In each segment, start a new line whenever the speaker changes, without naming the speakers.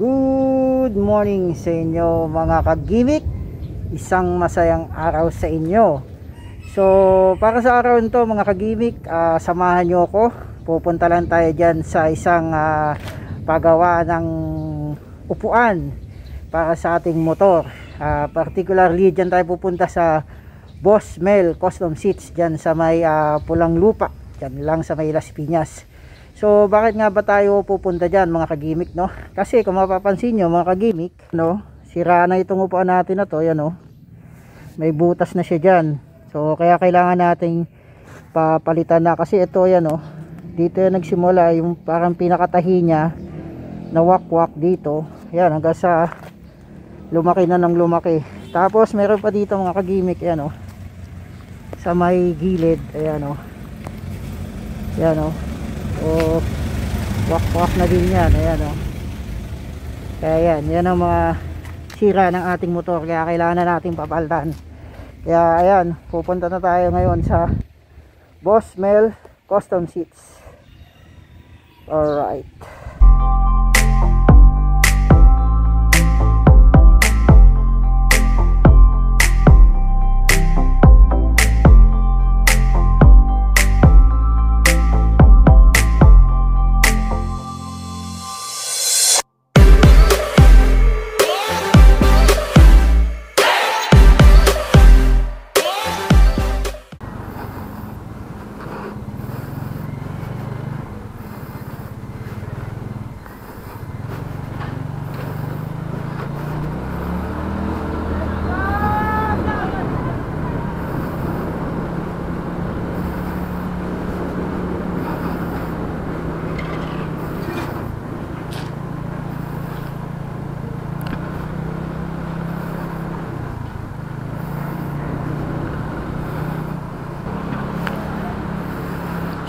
Good morning sa inyo mga kagimik. Isang masayang araw sa inyo. So para sa araw nito mga kagimik, samahan nyo ako. Pupunta lang tayo dyan sa isang paggawa ng upuan para sa ating motor. Particularly dyan tayo pupunta sa Boss Mel Custom Seats dyan sa may Pulang Lupa, dyan lang sa may Las Piñas. So bakit nga ba tayo pupunta dyan mga kagimik, no? Kasi kung mapapansin nyo mga kagimik, no, sira na itong upuan natin na to, yan, no? May butas na siya dyan. So kaya kailangan nating papalitan na, kasi ito, yan, no, dito yan nagsimula yung parang pinakatahi niya na wakwak dito, yan, hanggang sa lumaki na ng lumaki. Tapos meron pa dito mga kagimik, yan, no, sa may gilid, ayan, no, yan, no. O wak-wak na din yan, ayan, o. Kaya yan ang mga sira ng ating motor, kaya kailangan na natin papalitan. Kaya ayan, pupunta na tayo ngayon sa Boss Mel Custom Seats. Alright.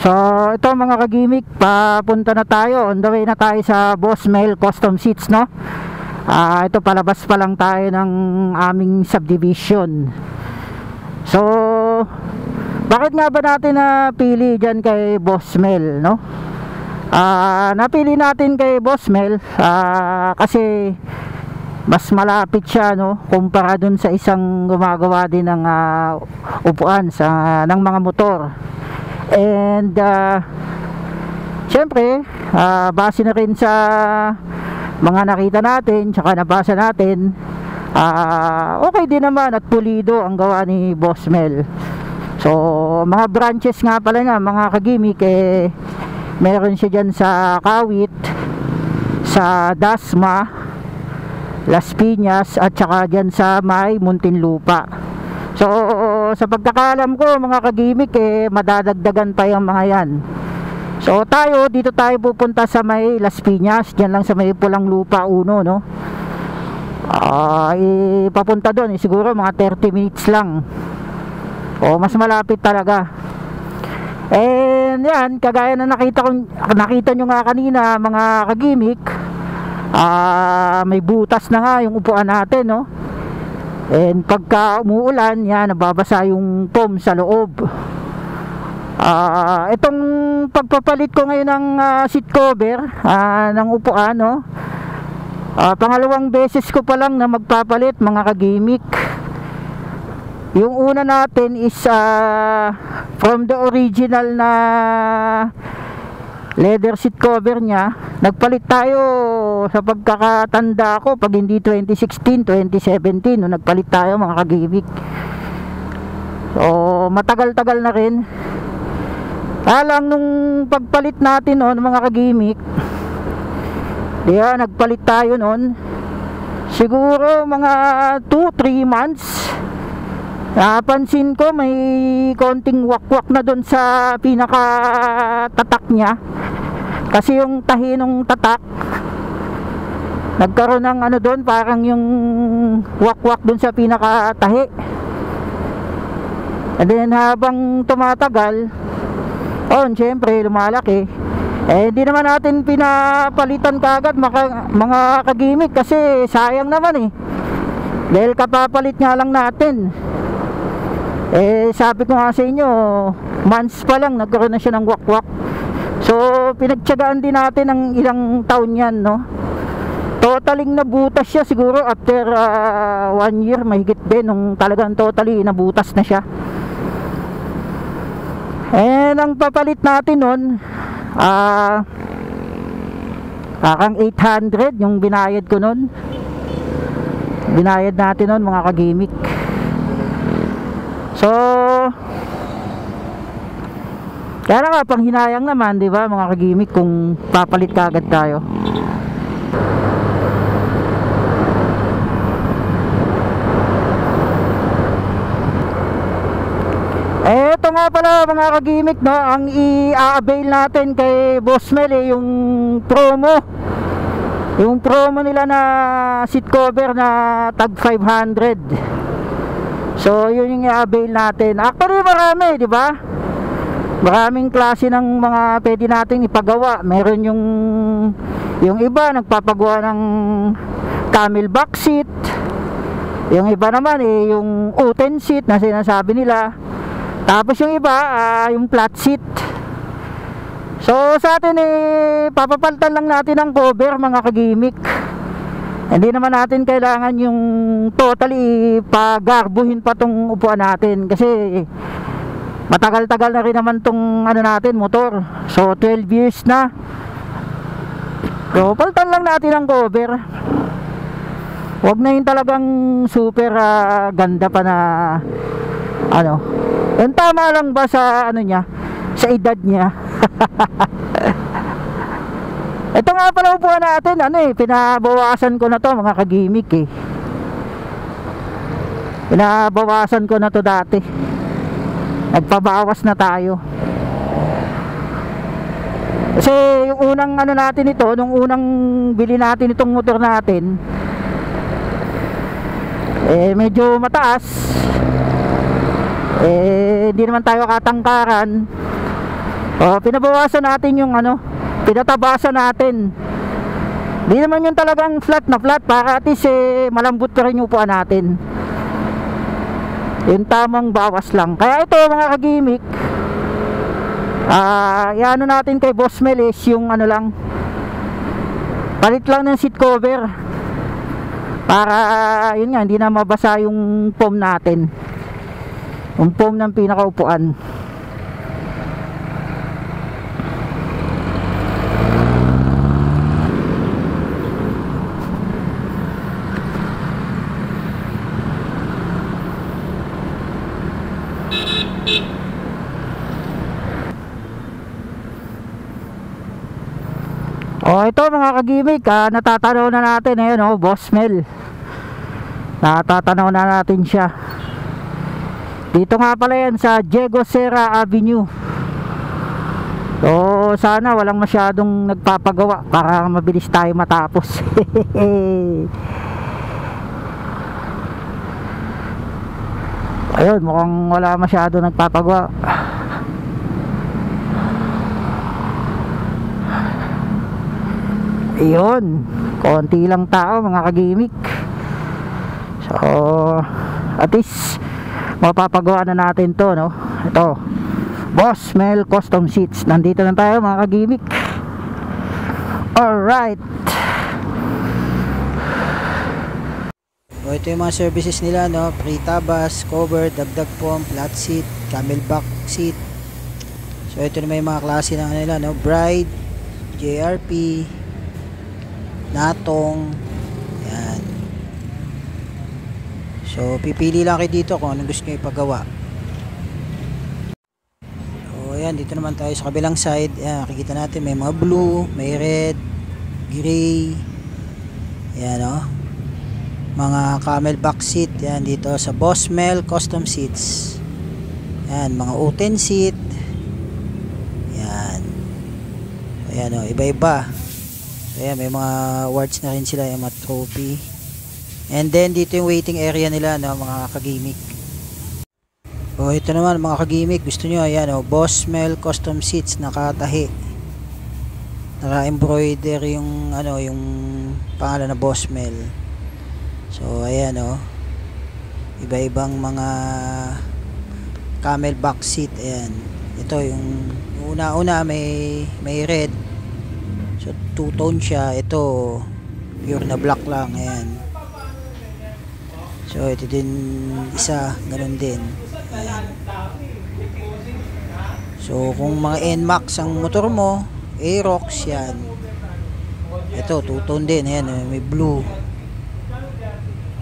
So ito mga kagimik, papunta na tayo, on the way na tayo sa Boss Mel Custom Seats, no? Ito palabas pa lang tayo ng aming subdivision. So bakit nga ba natin napili dyan kay Boss Mel, no? Napili natin kay Boss Mel kasi mas malapit siya, no, kumpara dun sa isang gumagawa din ng upuan ng mga motor. And syempre base na rin sa mga nakita natin tsaka nabasa natin, okay din naman at pulido ang gawa ni Boss Mel. So mga branches nga pala nga mga kagimik, meron siya dyan sa Kawit, sa Dasma, Las Piñas, at saka dyan sa may Muntinlupa. So sa pagkakalam ko mga kagimik, madadagdagan pa yung mga yan. So dito tayo pupunta sa may Las Piñas, dyan lang sa may Pulang Lupa 1, no? Papunta doon siguro mga 30 minutes lang, o mas malapit talaga. And yan, kagaya na nakita nyo nga kanina mga kagimik, may butas na nga yung upuan natin, no? And pagka umuulan, yan, nababasa yung foam sa loob. Itong pagpapalit ko ngayon ng seat cover ng upuan, no? Pangalawang beses ko pa lang na magpapalit mga kagimik. Yung una natin is from the original na leather seat cover niya, nagpalit tayo sa pagkakatanda ko, pag hindi 2016, 2017, no, nagpalit tayo mga kagimik. So matagal-tagal na rin. Alang nung pagpalit natin noon mga kagimik, nagpalit tayo noon siguro mga 2-3 months. Napansin ko may konting wakwak na doon sa pinaka tatak niya, kasi yung tahi ng tatak nagkaroon ng doon, parang yung wakwak doon sa pinaka tahi. And then habang tumatagal, syempre lumalaki. Hindi naman natin pinapalitan kagad mga kagimik, kasi sayang naman dahil kapapalit nga lang natin. Sabi ko nga sa inyo, months pa lang nagkaroon na siya ng wakwak. So pinagtiyagaan din natin ng ilang taon yan, no? totaling nabutas siya siguro after 1 year mahigit din nung talagang totally nabutas na siya. And ang papalit natin nun parang 800 yung binayad ko nun. Binayad natin nun mga kagimik. So kaya nga pang hinayang naman, di ba mga kagimik, kung papalit kagad tayo. Ito nga pala mga kagimik, no, ang i-avail natin kay Boss Mel yung promo. Yung promo nila na seat cover na tag 500. So yun yung i-avail natin. Actually marami, di ba? Maraming klase ng mga pwede nating ipagawa. Meron yung iba nagpapagawa ng camel back seat. Yung iba naman yung uten seat na sinasabi nila. Tapos yung iba yung flat seat. So sa atin papapalitan lang natin ang cover mga kagimik. Hindi naman natin kailangan yung totally pagarbuhin pa tong upuan natin, kasi matagal-tagal na rin naman tong ano natin, motor. So 12 years na. So palitan lang natin ang cover. Huwag na yung talagang super ganda pa na ano. Yung tama lang ba sa ano niya, sa edad niya. Ito nga pala upuan natin, pinabawasan ko na to mga kagimik Pinabawasan ko na to dati. Nagpabawas na tayo. Kasi yung unang ano natin ito, nung unang bili natin itong motor natin, medyo mataas. Hindi naman tayo katangkaran. Pinabawasan natin yung pinatabasan natin. Hindi naman yung talagang flat na flat, para at least malambot pa rin yung upuan natin. Yung tamang bawas lang. Kaya ito mga kagimik, iano natin kay Boss Mel yung lang, palit lang ng seat cover, para yun nga, hindi na mabasa yung foam natin, yung foam ng pinakaupuan. Ito mga kagimik, natatanaw na natin Boss Mel. Natatanaw na natin siya. Dito nga pala yan sa Diego Serra Avenue. So sana walang masyadong nagpapagawa para mabilis tayo matapos. Ayun, mukhang wala masyado nagpapagawa. Ayun, konti lang tao mga kagimik. So at least mapapagawa na natin to, no? Ito, Boss Mel Custom Seats. Nandito na tayo mga kagimik. Alright. Ito yung mga services nila, no? Pre-tabas, cover, dagdag foam, flat seat, camel back seat. So ito na may mga klase ng nila, no? Bride, JRP, Natong. Yan. So pipili lang kayo dito kung anong gusto nyo ipagawa. So ayan, dito naman tayo sa kabilang side. Ayan, makikita natin may mga blue, may red, gray. Ayan mga camel back seat. Ayan, dito sa Boss Mel Custom Seats. Ayan, mga uten seat. Ayan. Ayan iba-iba. Ayan, may mga awards na rin sila, yung mga trophy. And then dito yung waiting area nila, mga kagimik. Ito naman mga kagimik, gusto nyo, ayan Boss Mel Custom Seats, nakatahi, naka-embroider yung yung pangalan na Boss Mel. So ayan iba-ibang mga camel back seat. Ayan, ito yung una-una may red. So two-tone siya. Ito
pure na black lang. Ayan. So ito din isa, ganun din. Ayan. So kung mga NMAX ang motor mo, Aerox yan. Ito two-tone din, ayan, may blue.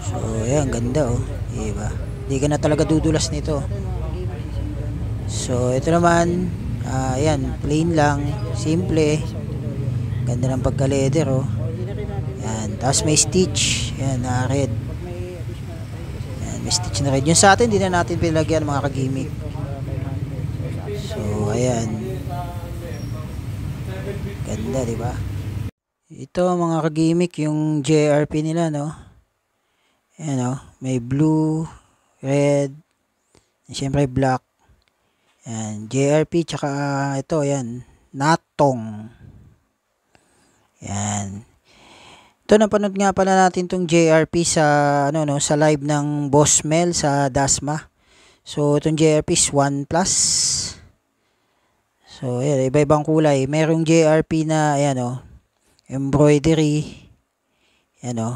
So ayan, ganda oh, diba? Hindi ka na talaga dudulas nito. So ito naman, ayan, plain lang, simple. Ganda ng pagka-leather oh. Ayan, tapos may stitch, ayan, na red. Ayan, may stitch na red. Yung sa atin, hindi na natin pinalagyan mga kagimik. So ayan, ganda diba? Ito mga kagimik, yung JRP nila, no? Ayan o, may blue, red, siyempre black. Ayan, JRP, tsaka ito, ayan, Natong. Ayan. Ito, napanood nga pala natin tong JRP sa, ano, no, sa live ng Boss Mel sa Dasma. So, itong JRP is 1 plus. So, ayan, iba-ibang kulay. Merong JRP na, ayan o, embroidery. Ayan o.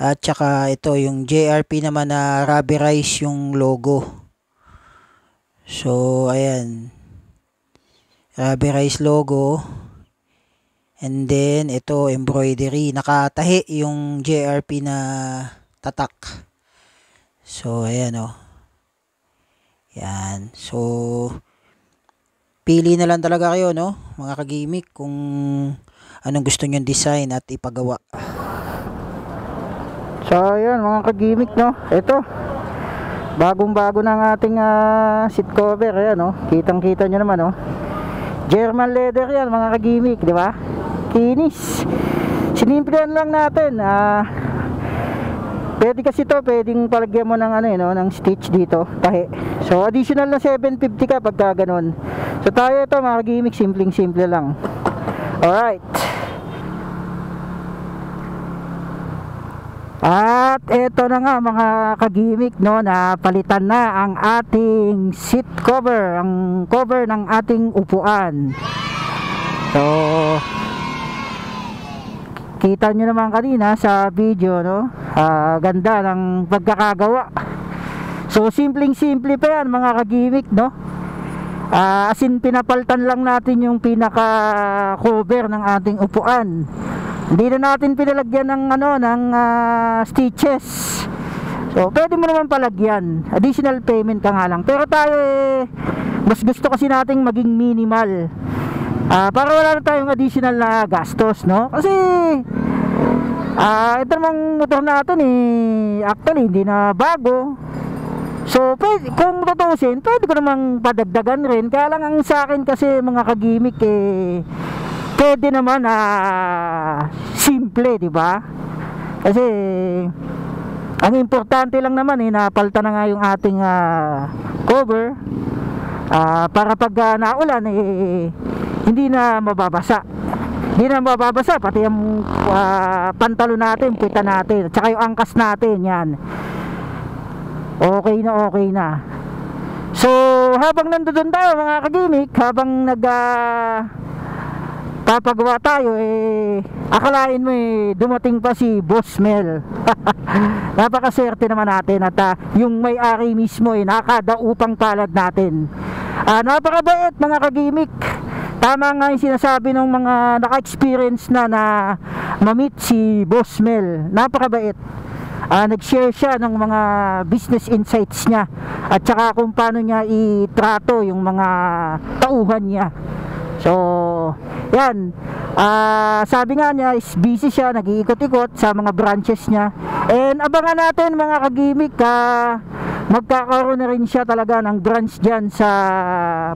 At saka ito, yung JRP naman na rubberize yung logo. So, ayan. Rubberize logo. And then, ito, embroidery. Nakatahi yung JRP na tatak. So, ayan o. Yan. So, pili na lang talaga kayo, no? Mga kagimik, kung anong gusto nyo design at ipagawa.
So ayan mga kagimik, no, ito bagong bago ng ating seat cover. Ayan, no, kitang kita nyo naman, no, German leather yan mga kagimik, di ba? Kinis, sinimplihan lang natin. Pwede kasi to, pwedeng palagyan mo ng ano, no, ng stitch dito, tahi. So additional na 750 ka pagka ganun. So tayo ito mga kagimik, simpleng-simple lang. Alright. At eto na nga mga kagimik, no, na palitan na ang ating seat cover, ang cover ng ating upuan. So kita nyo naman kanina sa video, no, ganda ng pagkakagawa. So simpleng-simple pa yan mga kagimik, no. As in, pinapaltan lang natin yung pinaka cover ng ating upuan. Hindi na natin pinalagyan ng ano, ng stitches. So pwede mo naman palagyan, additional payment ka nga lang. Pero tayo mas gusto kasi nating maging minimal, para wala na tayong additional na gastos, no? Kasi ito namang motor natin actually hindi na bago. So pwede, kung tutusin, pwede ko namang padagdagan rin. Kaya lang ang sa akin kasi mga kagimik, pwede naman simple, di ba? Kasi ang importante lang naman napalta na nga yung ating cover, para pag naulan hindi na mababasa. Hindi na mababasa pati yung pantalo natin, puwita natin, at saka yung angkas natin, yan. Okay na. So habang nandoon tayo mga kagimik, habang papagawa tayo, akalain mo dumating pa si Boss Mel. Napakaswerte naman natin at yung may-ari mismo nakadaupang palad natin. Napakabait mga kagimik. Tama nga yung sinasabi ng mga naka-experience na ma-meet si Boss Mel. Napakabait. Nag-share siya ng mga business insights niya at saka kung paano niya itrato yung mga tauhan niya. So yan, sabi nga niya is busy siya, nag-iikot-ikot sa mga branches niya. And abangan natin mga kagimik, magkakaroon na rin siya talaga ng branch dyan sa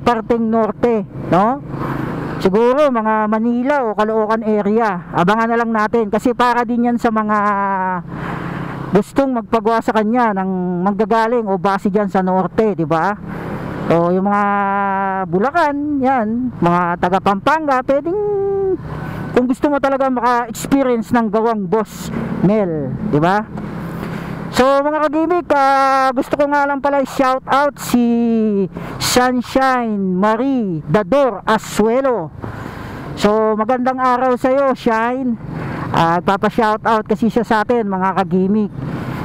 parteng norte, no? Siguro mga Manila o Caloocan area. Abangan na lang natin kasi para din yan sa mga gustong magpagawa sa kanya ng manggagaling o base dyan sa norte, di ba? So yung mga Bulacan, yan, mga taga Pampanga, pwedeng, kung gusto mo talaga maka-experience ng gawang Boss Mel, di ba? So mga kagimik, gusto ko nga lang pala shout out si Sunshine Marie Dador Asuelo. So magandang araw sa iyo, Shine. Papa-shoutout kasi siya sa atin mga kagimik.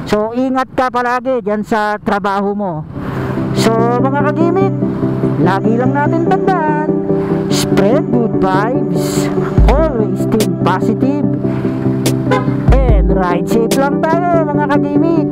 So ingat ka palagi dyan sa trabaho mo. So mga kagimik, lagi lang natin tandaan, spread good vibes, always think positive, and ride safe lang tayo mga kagimik.